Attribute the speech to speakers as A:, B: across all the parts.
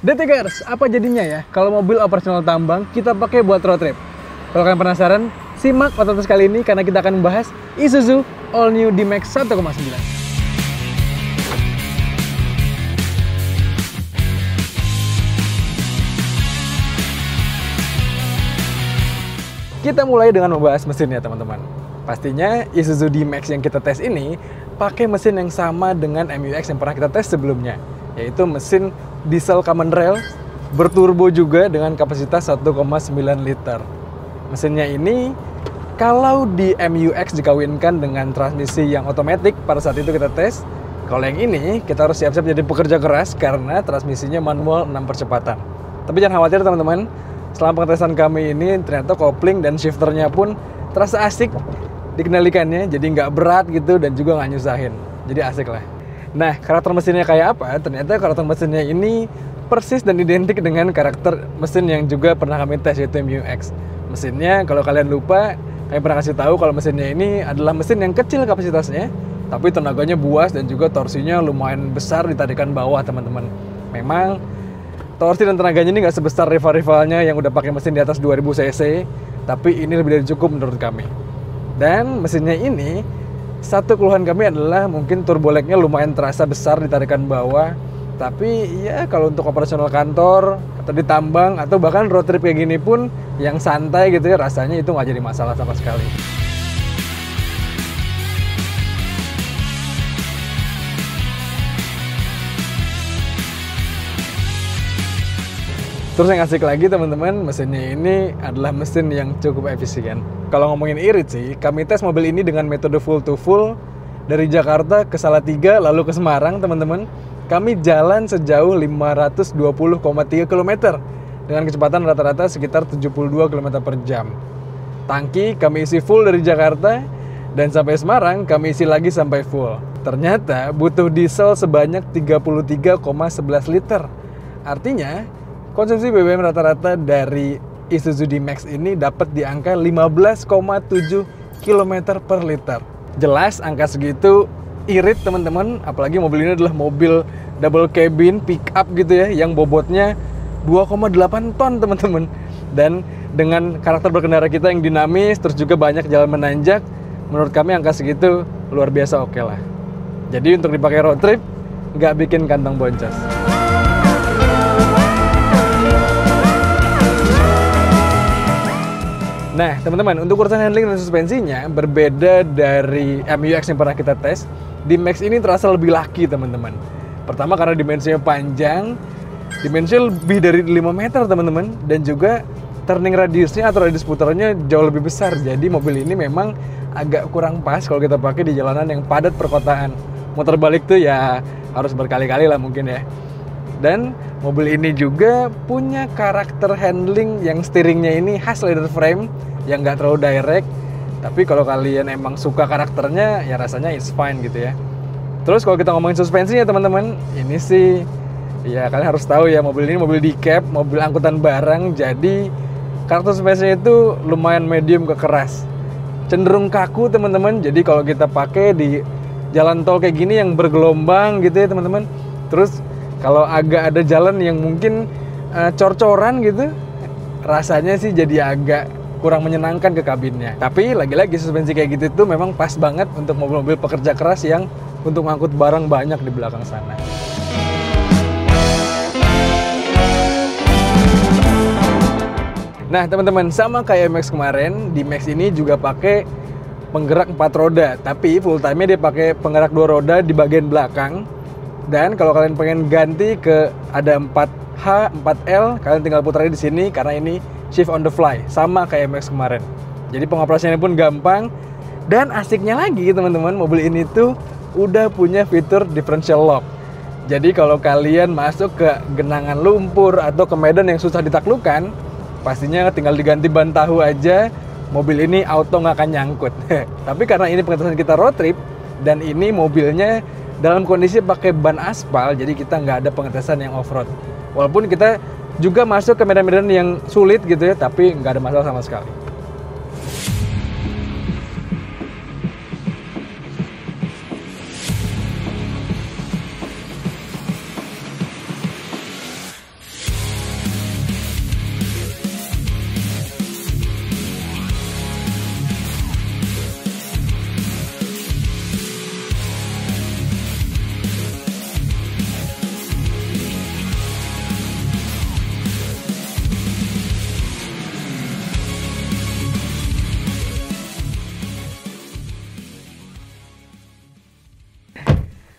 A: DTGers, apa jadinya ya kalau mobil operasional tambang kita pakai buat road trip? Kalau kalian penasaran, simak ototes kali ini karena kita akan membahas Isuzu All New D-Max 1,9. Kita mulai dengan membahas mesinnya, teman-teman. Pastinya Isuzu D-Max yang kita tes ini pakai mesin yang sama dengan MU-X yang pernah kita tes sebelumnya, yaitu mesin diesel common rail berturbo juga dengan kapasitas 1,9 liter. Mesinnya ini kalau di MU-X dikawinkan dengan transmisi yang otomatis pada saat itu kita tes, kalau yang ini kita harus siap-siap jadi pekerja keras karena transmisinya manual 6 percepatan. Tapi jangan khawatir teman-teman, selama pengetesan kami ini ternyata kopling dan shifternya pun terasa asik dikendalikannya, jadi nggak berat gitu dan juga nggak nyusahin, jadi asik lah. Nah, karakter mesinnya kayak apa? Ternyata karakter mesinnya ini persis dan identik dengan karakter mesin yang juga pernah kami tes, yaitu MU-X. Mesinnya kalau kalian lupa, kami pernah kasih tahu kalau mesinnya ini adalah mesin yang kecil kapasitasnya, tapi tenaganya buas dan juga torsinya lumayan besar di tarikan bawah, teman-teman. Memang torsi dan tenaganya ini nggak sebesar rival-rivalnya yang udah pakai mesin di atas 2000 cc, tapi ini lebih dari cukup menurut kami. Dan mesinnya ini, satu keluhan kami adalah mungkin turbo lag-nya lumayan terasa besar di tarikan bawah, tapi ya kalau untuk operasional kantor atau di tambang atau bahkan road trip kayak gini pun yang santai gitu ya, rasanya itu nggak jadi masalah sama sekali. Terus yang asik lagi teman-teman, mesinnya ini adalah mesin yang cukup efisien. Kalau ngomongin irit sih, kami tes mobil ini dengan metode full to full dari Jakarta ke Salatiga lalu ke Semarang, teman-teman. Kami jalan sejauh 520,3 km dengan kecepatan rata-rata sekitar 72 km per jam. Tangki kami isi full dari Jakarta dan sampai Semarang kami isi lagi sampai full. Ternyata butuh diesel sebanyak 33,11 liter. Artinya konsumsi BBM rata-rata dari Isuzu D-Max ini dapat di angka 15,7 km per liter. Jelas angka segitu irit teman-teman, apalagi mobil ini adalah mobil double cabin pick up gitu ya, yang bobotnya 2,8 ton teman-teman. Dan dengan karakter berkendara kita yang dinamis, terus juga banyak jalan menanjak, menurut kami angka segitu luar biasa oke lah. Jadi untuk dipakai road trip, nggak bikin kantong boncos. Nah, teman-teman, untuk urusan handling dan suspensinya berbeda dari MU-X yang pernah kita tes. D-Max ini terasa lebih laki, teman-teman. Pertama karena dimensinya panjang, dimensinya lebih dari 5 meter, teman-teman, dan juga turning radiusnya atau radius putarnya jauh lebih besar. Jadi mobil ini memang agak kurang pas kalau kita pakai di jalanan yang padat perkotaan. Muter balik tuh ya harus berkali-kali lah mungkin ya. Dan mobil ini juga punya karakter handling yang steeringnya ini khas leather frame yang nggak terlalu direct. Tapi kalau kalian emang suka karakternya, ya rasanya it's fine gitu ya. Terus kalau kita ngomongin suspensinya teman-teman, ini sih ya kalian harus tahu ya, mobil ini mobil di-cab, mobil angkutan barang. Jadi karakter suspensinya itu lumayan medium ke keras, cenderung kaku teman-teman. Jadi kalau kita pakai di jalan tol kayak gini yang bergelombang gitu ya teman-teman, terus kalau agak ada jalan yang mungkin cor-coran gitu, rasanya sih jadi agak kurang menyenangkan ke kabinnya. Tapi lagi-lagi suspensi kayak gitu tuh memang pas banget untuk mobil-mobil pekerja keras yang untuk ngangkut barang banyak di belakang sana. Nah teman-teman, sama kayak MX kemarin, D-Max ini juga pakai penggerak 4 roda, tapi full time-nya dia pakai penggerak 2 roda di bagian belakang. Dan kalau kalian pengen ganti ke ada 4H, 4L, kalian tinggal putar di sini karena ini shift on the fly, sama kayak MX kemarin. Jadi pengoperasiannya pun gampang. Dan asiknya lagi teman-teman, mobil ini tuh udah punya fitur differential lock. Jadi kalau kalian masuk ke genangan lumpur atau ke medan yang susah ditaklukkan, pastinya tinggal diganti ban tahu aja, mobil ini auto nggak akan nyangkut. Tapi karena ini pengetesan kita road trip, dan ini mobilnya dalam kondisi pakai ban aspal, jadi kita nggak ada pengetesan yang off-road. Walaupun kita juga masuk ke medan-medan yang sulit gitu ya, tapi nggak ada masalah sama sekali.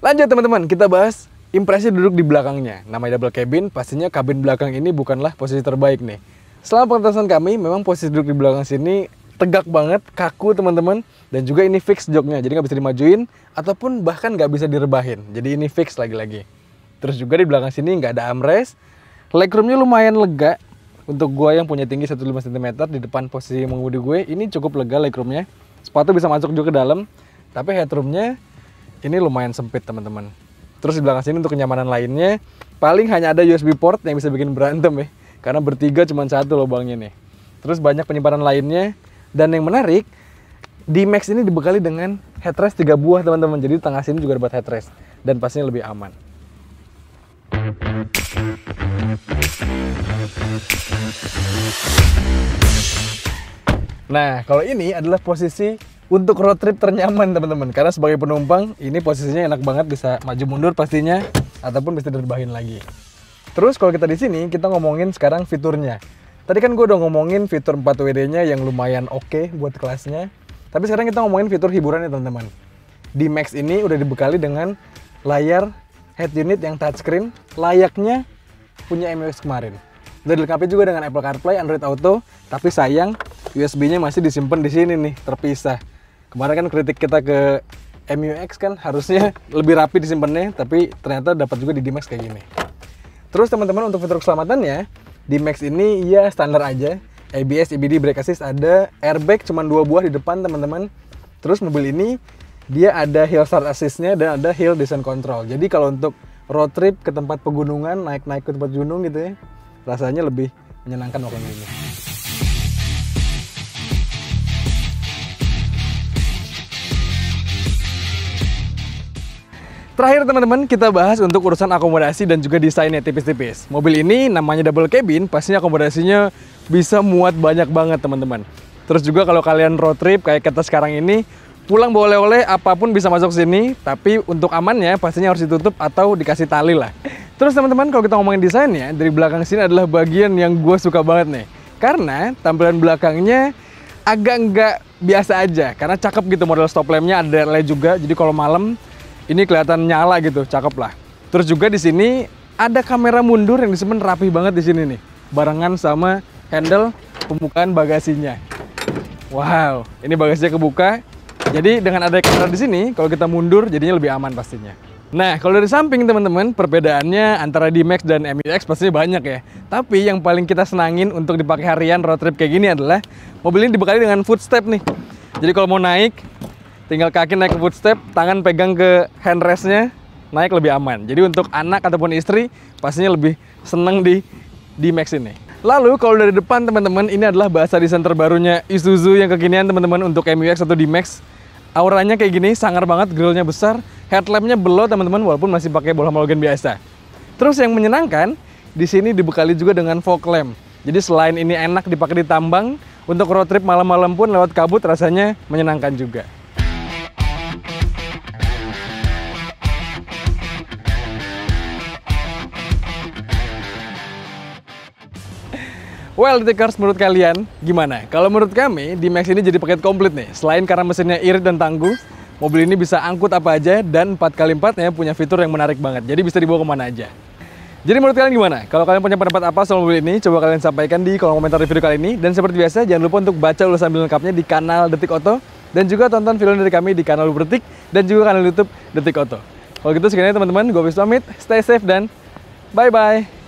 A: Lanjut teman-teman, kita bahas impresi duduk di belakangnya. Namanya double cabin, pastinya kabin belakang ini bukanlah posisi terbaik nih. Selama pengetesan kami, memang posisi duduk di belakang sini tegak banget, kaku teman-teman. Dan juga ini fix joknya, jadi nggak bisa dimajuin, ataupun bahkan nggak bisa direbahin. Jadi ini fix lagi-lagi. Terus juga di belakang sini nggak ada armrest. Legroomnya lumayan lega. Untuk gue yang punya tinggi 15 cm di depan posisi mengemudi gue, ini cukup lega legroomnya. Sepatu bisa masuk juga ke dalam, tapi headroomnya ini lumayan sempit teman-teman. Terus di belakang sini untuk kenyamanan lainnya, paling hanya ada USB port yang bisa bikin berantem ya. Karena bertiga cuma satu lubangnya nih. Terus banyak penyimpanan lainnya. Dan yang menarik, D-Max ini dibekali dengan headrest 3 buah teman-teman. Jadi di tengah sini juga dapat headrest. Dan pastinya lebih aman. Nah, kalau ini adalah posisi untuk road trip ternyaman teman-teman, karena sebagai penumpang ini posisinya enak banget, bisa maju mundur pastinya ataupun bisa direbahin lagi. Terus kalau kita di sini kita ngomongin sekarang fiturnya. Tadi kan gue udah ngomongin fitur 4WD-nya yang lumayan oke buat kelasnya. Tapi sekarang kita ngomongin fitur hiburannya teman-teman. D-Max ini udah dibekali dengan layar head unit yang touchscreen layaknya punya MU-X kemarin. Udah dilengkapi juga dengan Apple CarPlay, Android Auto, tapi sayang USB-nya masih disimpan di sini nih, terpisah. Kemarin kan kritik kita ke MU-X kan harusnya lebih rapi disimpannya, tapi ternyata dapat juga di D-Max kayak gini. Terus teman-teman untuk fitur keselamatannya, D-Max ini ya standar aja. ABS, EBD, brake assist ada, airbag cuma 2 buah di depan teman-teman. Terus mobil ini dia ada hill start assist-nya dan ada hill descent control. Jadi kalau untuk road trip ke tempat pegunungan, naik-naik ke tempat gunung gitu ya, rasanya lebih menyenangkan waktu ini. Terakhir teman-teman, kita bahas untuk urusan akomodasi dan juga desainnya tipis-tipis. Mobil ini namanya double cabin, pastinya akomodasinya bisa muat banyak banget teman-teman. Terus juga kalau kalian road trip kayak kita sekarang ini, pulang bawa oleh-oleh apapun bisa masuk sini, tapi untuk amannya pastinya harus ditutup atau dikasih tali lah. Terus teman-teman, kalau kita ngomongin desainnya, dari belakang sini adalah bagian yang gue suka banget nih. Karena tampilan belakangnya agak nggak biasa aja, karena cakep gitu model stop lampnya, ada LED juga, jadi kalau malam ini kelihatan nyala gitu, cakep lah. Terus juga di sini ada kamera mundur yang disimpan rapi banget di sini nih, barengan sama handle pembukaan bagasinya. Wow, ini bagasinya kebuka. Jadi dengan ada kamera di sini, kalau kita mundur jadinya lebih aman pastinya. Nah, kalau dari samping teman-teman, perbedaannya antara D-Max dan MU-X pastinya banyak ya. Tapi yang paling kita senangin untuk dipakai harian road trip kayak gini adalah mobil ini dibekali dengan footstep nih. Jadi kalau mau naik, tinggal kaki naik ke footstep, tangan pegang ke handrestnya, naik lebih aman. Jadi untuk anak ataupun istri, pastinya lebih seneng di D-Max ini. Lalu kalau dari depan teman-teman, ini adalah bahasa desain terbarunya Isuzu yang kekinian teman-teman untuk MU-X atau D-Max. Auranya kayak gini, sangar banget, grillnya besar, headlampnya belok teman-teman walaupun masih pakai bola halogen biasa. Terus yang menyenangkan, di sini dibekali juga dengan fog lamp. Jadi selain ini enak dipakai di tambang, untuk road trip malam-malam pun lewat kabut rasanya menyenangkan juga. Well, Detikers, menurut kalian gimana? Kalau menurut kami, D-Max ini jadi paket komplit nih. Selain karena mesinnya irit dan tangguh, mobil ini bisa angkut apa aja dan 4x4-nya punya fitur yang menarik banget. Jadi bisa dibawa kemana aja. Jadi menurut kalian gimana? Kalau kalian punya pendapat apa soal mobil ini, coba kalian sampaikan di kolom komentar video kali ini. Dan seperti biasa, jangan lupa untuk baca ulasan lengkapnya di kanal Detik Oto. Dan juga tonton video dari kami di kanal Detik dan juga kanal YouTube Detik Oto. Kalau gitu sekian ya teman-teman, gue Wisnu pamit, stay safe dan bye-bye.